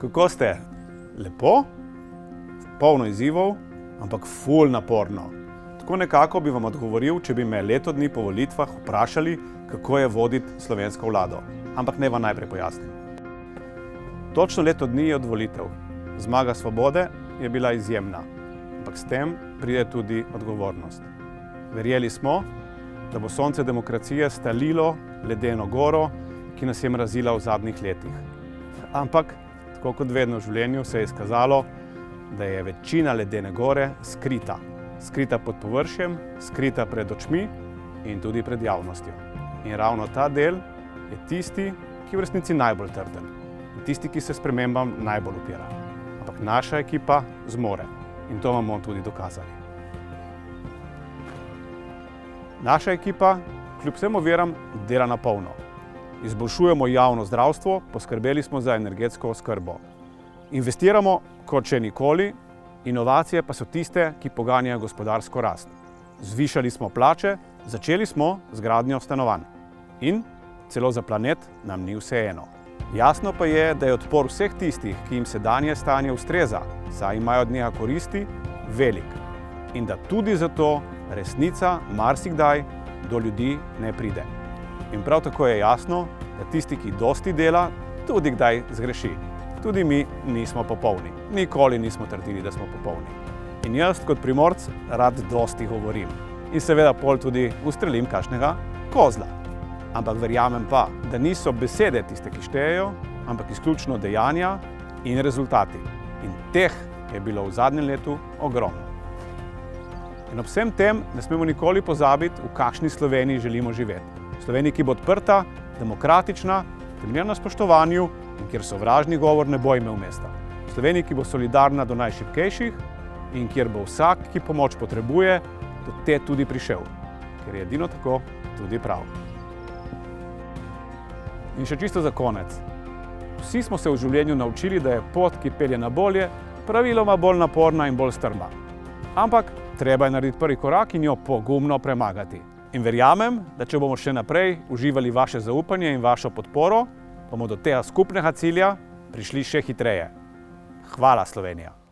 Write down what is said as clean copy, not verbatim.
Kako ste? Lepo, polno izzivov, ampak ful naporno. Tako nekako bi vam odgovoril, če bi me leto dni po volitvah vprašali, kako je voditi slovensko vlado. Ampak naj vam najprej pojasnim. Točno leto dni je od volitev. Zmaga svobode je bila izjemna, ampak s tem pride tudi odgovornost. Verjeli smo, da bo sonce demokracije stalilo ledeno goro, ki nas je mrazila v zadnjih letih. Ampak, tako kot vedno v življenju, se je izkazalo, da je večina ledene gore skrita. Skrita pod površjem, skrita pred očmi in tudi pred javnostjo. In ravno ta del je tisti, ki je v resnici najbolj trden. In tisti, ki se spremembam najbolj upira. Ampak naša ekipa zmore. In to vam bomo tudi dokazali. Naša ekipa, kljub vsem oviram, dela na polno. Izboljšujemo javno zdravstvo, poskrbeli smo za energetsko oskrbo. Investiramo kot še nikoli, inovacije pa so tiste, ki poganjajo gospodarsko rast. Zvišali smo plače, začeli smo z gradnjo stanovanj. In celo za planet nam ni vseeno. Jasno pa je, da je odpor vseh tistih, ki jim sedanje stanje ustreza, saj imajo od njega koristi, velik. In da tudi zato resnica marsikdaj do ljudi ne pride. In prav tako je jasno, da tisti, ki dosti dela, tudi kdaj zgreši. Tudi mi nismo popolni. Nikoli nismo trdili, da smo popolni. In jaz kot Primorc rad dosti govorim. In seveda pol tudi ustrelim kakšnega kozla. Ampak verjamem pa, da niso besede tiste, ki štejejo, ampak izključno dejanja in rezultati. In teh je bilo v zadnjem letu ogromno. In ob vsem tem ne smemo nikoli pozabiti, v kakšni Sloveniji želimo živeti. Sloveniji, ki bo odprta, demokratična, temeljena na spoštovanju in kjer sovražni govor ne bo imel mesta. Sloveniji, ki bo solidarna do najšibkejših in kjer bo vsak, ki pomoč potrebuje, do te tudi prišel. Ker je edino tako tudi prav. In še čisto za konec. Vsi smo se v življenju naučili, da je pot, ki pelje na bolje, praviloma bolj naporna in bolj strma. Ampak treba je narediti prvi korak in jo pogumno premagati. In verjamem, da če bomo še naprej uživali vaše zaupanje in vašo podporo, bomo do tega skupnega cilja prišli še hitreje. Hvala, Slovenija!